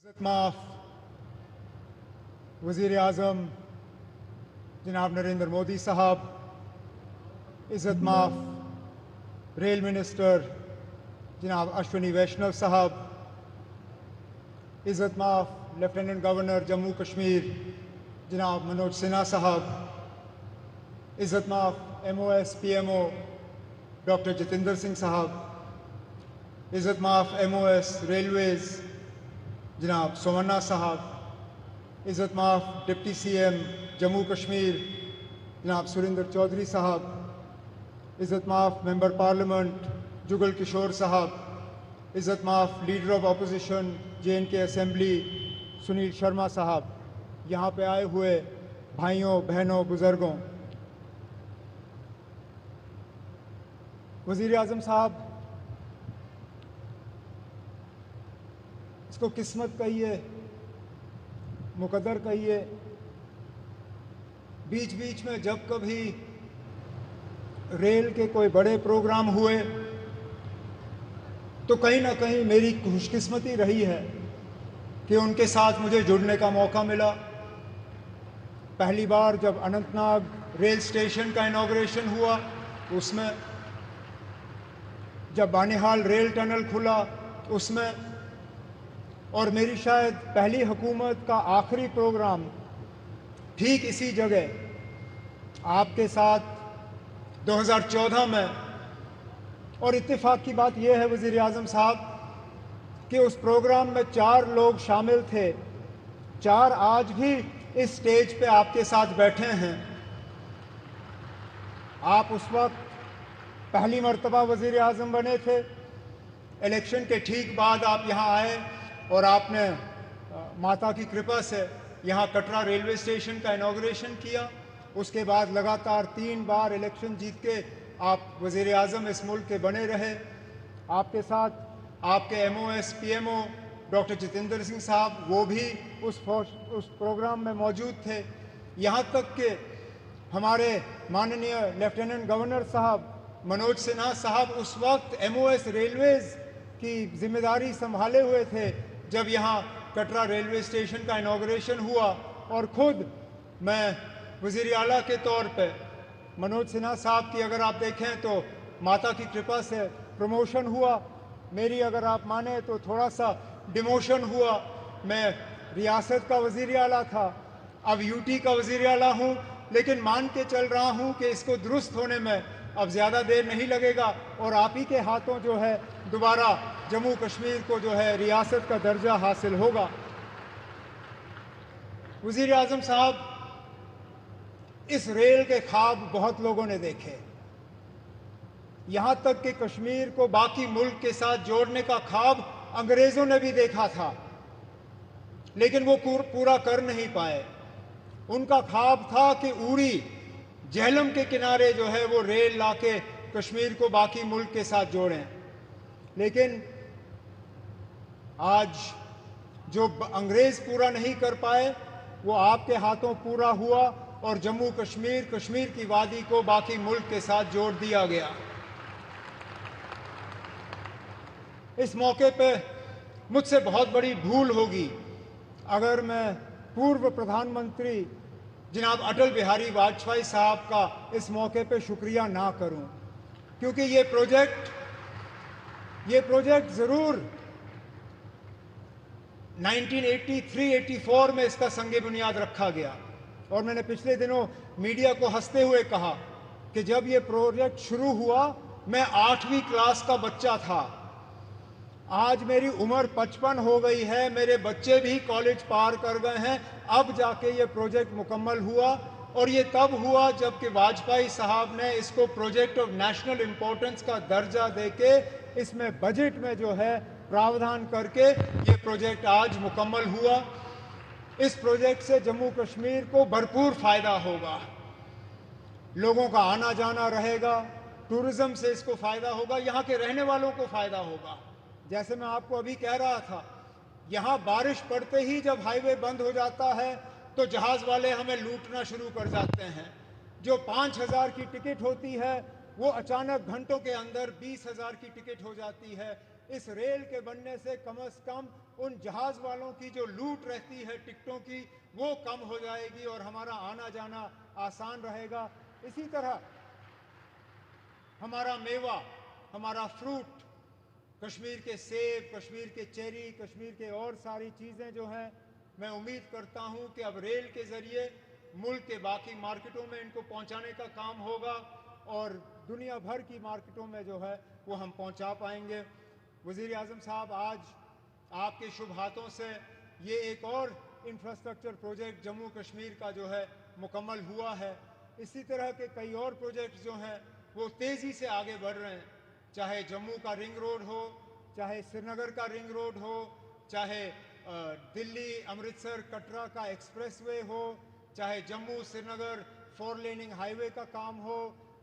माफ वज़ीर आज़म जनाब नरेंद्र मोदी साहब, इज़्ज़त माफ रेल मिनिस्टर जनाब अश्विनी वैष्णव साहब, इज़्ज़त माफ लेफ्टिनेंट गवर्नर जम्मू कश्मीर जनाब मनोज सिन्हा साहब, इज़्ज़त माफ MOS PMO doctor Jitendra Singh साहब, इज़्ज़त माफ MOS रेलवेज़ जनाब सोमन्ना साहब, इज़्ज़त माफ डिप्टी CM जम्मू कश्मीर जनाब सुरेंद्र चौधरी साहब, इज़्ज़त माफ मेंबर पार्लियामेंट जुगल किशोर साहब, इज़्ज़त माफ leader of opposition JNK assembly Sunil Sharma साहब, यहाँ पे आए हुए भाइयों बहनों बुज़ुर्गों, वज़ीर आज़म साहब, इसको किस्मत कहिए, मुकद्दर कहिए, बीच बीच में जब कभी रेल के कोई बड़े प्रोग्राम हुए तो कहीं ना कहीं मेरी खुशकिस्मती रही है कि उनके साथ मुझे जुड़ने का मौका मिला। पहली बार जब अनंतनाग रेल स्टेशन का इनॉग्रेशन हुआ उसमें, जब बानिहाल रेल टनल खुला उसमें, और मेरी शायद पहली हुकूमत का आखिरी प्रोग्राम ठीक इसी जगह आपके साथ 2014 में। और इत्तेफाक की बात यह है वज़ीर आज़म साहब कि उस प्रोग्राम में 4 लोग शामिल थे, 4 आज भी इस स्टेज पे आपके साथ बैठे हैं। आप उस वक्त पहली मर्तबा वज़ीर आज़म बने थे, इलेक्शन के ठीक बाद आप यहाँ आए और आपने माता की कृपा से यहाँ कटरा रेलवे स्टेशन का इनॉग्रेशन किया। उसके बाद लगातार 3 बार इलेक्शन जीत के आप वज़ीर आज़म इस मुल्क के बने रहे। आपके साथ आपके MOS PMO doctor Jitendra Singh साहब, वो भी उस प्रोग्राम में मौजूद थे। यहाँ तक कि हमारे माननीय लेफ्टिनेंट गवर्नर साहब मनोज सिन्हा साहब उस वक्त MOS रेलवेज़ की जिम्मेदारी संभाले हुए थे जब यहाँ कटरा रेलवे स्टेशन का इनॉग्रेशन हुआ। और ख़ुद मैं वज़ीर आला के तौर पे मनोज सिन्हा साहब की अगर आप देखें तो माता की कृपा से प्रमोशन हुआ, मेरी अगर आप माने तो थोड़ा सा डिमोशन हुआ। मैं रियासत का वज़ीर आला था, अब UT का वज़ीर आला हूँ, लेकिन मान के चल रहा हूँ कि इसको दुरुस्त होने में अब ज़्यादा देर नहीं लगेगा और आप ही के हाथों जो है दोबारा जम्मू कश्मीर को जो है रियासत का दर्जा हासिल होगा। वज़ीर आज़म साहब, इस रेल के ख्वाब बहुत लोगों ने देखे, यहाँ तक कि कश्मीर को बाकी मुल्क के साथ जोड़ने का ख्वाब अंग्रेज़ों ने भी देखा था, लेकिन वो पूरा कर नहीं पाए। उनका ख्वाब था कि उड़ी झेलम के किनारे जो है वो रेल लाके कश्मीर को बाकी मुल्क के साथ जोड़ें, लेकिन आज जो अंग्रेज़ पूरा नहीं कर पाए वो आपके हाथों पूरा हुआ और जम्मू कश्मीर, कश्मीर की वादी को बाकी मुल्क के साथ जोड़ दिया गया। इस मौके पे मुझसे बहुत बड़ी भूल होगी अगर मैं पूर्व प्रधानमंत्री जनाब अटल बिहारी वाजपेयी साहब का इस मौके पे शुक्रिया ना करूं, क्योंकि ये प्रोजेक्ट ज़रूर 1983-84 में इसका संगे बुनियाद रखा गया। और मैंने पिछले दिनों मीडिया को हंसते हुए कहा कि जब ये प्रोजेक्ट शुरू हुआ मैं 8वीं क्लास का बच्चा था। आज मेरी उम्र 55 हो गई है, मेरे बच्चे भी कॉलेज पार कर गए हैं, अब जाके ये प्रोजेक्ट मुकम्मल हुआ। और ये तब हुआ जबकि वाजपेयी साहब ने इसको प्रोजेक्ट ऑफ नेशनल इम्पोर्टेंस का दर्जा देके इसमें बजट में जो है प्रावधान करके ये प्रोजेक्ट आज मुकम्मल हुआ। इस प्रोजेक्ट से जम्मू कश्मीर को भरपूर फ़ायदा होगा, लोगों का आना जाना रहेगा, टूरिज़्म से इसको फ़ायदा होगा, यहाँ के रहने वालों को फ़ायदा होगा। जैसे मैं आपको अभी कह रहा था, यहाँ बारिश पड़ते ही जब हाईवे बंद हो जाता है तो जहाज़ वाले हमें लूटना शुरू कर जाते हैं। जो 5,000 की टिकट होती है वो अचानक घंटों के अंदर 20,000 की टिकट हो जाती है। इस रेल के बनने से कम उन जहाज़ वालों की जो लूट रहती है टिकटों की, वो कम हो जाएगी और हमारा आना जाना आसान रहेगा। इसी तरह हमारा मेवा, हमारा फ्रूट, कश्मीर के सेब, कश्मीर के चेरी, कश्मीर के और सारी चीज़ें जो हैं, मैं उम्मीद करता हूं कि अब रेल के ज़रिए मुल्क के बाकी मार्केटों में इनको पहुंचाने का काम होगा और दुनिया भर की मार्केटों में जो है वो हम पहुंचा पाएंगे। वज़ीर आज़म साहब, आज आपके शुभ हाथों से ये एक और इंफ्रास्ट्रक्चर प्रोजेक्ट जम्मू कश्मीर का जो है मुकम्मल हुआ है। इसी तरह के कई और प्रोजेक्ट्स जो हैं वो तेज़ी से आगे बढ़ रहे हैं, चाहे जम्मू का रिंग रोड हो, चाहे श्रीनगर का रिंग रोड हो, चाहे दिल्ली अमृतसर कटरा का एक्सप्रेसवे हो, चाहे जम्मू श्रीनगर 4 लेनिंग हाईवे का काम हो,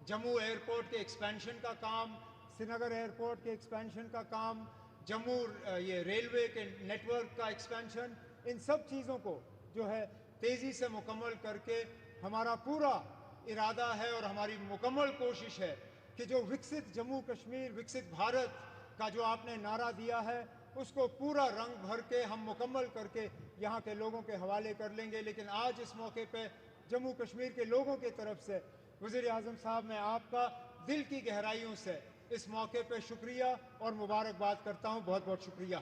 जम्मू एयरपोर्ट के एक्सपेंशन का काम, श्रीनगर एयरपोर्ट के एक्सपेंशन का काम, जम्मू ये रेलवे के नेटवर्क का एक्सपेंशन, इन सब चीज़ों को जो है तेज़ी से मुकम्मल करके हमारा पूरा इरादा है और हमारी मुकम्मल कोशिश है कि जो विकसित जम्मू कश्मीर, विकसित भारत का जो आपने नारा दिया है, उसको पूरा रंग भर के हम मुकम्मल करके यहाँ के लोगों के हवाले कर लेंगे। लेकिन आज इस मौके पे जम्मू कश्मीर के लोगों की तरफ से वज़ीर आज़म साहब, मैं आपका दिल की गहराइयों से इस मौके पे शुक्रिया और मुबारकबाद करता हूँ। बहुत बहुत शुक्रिया।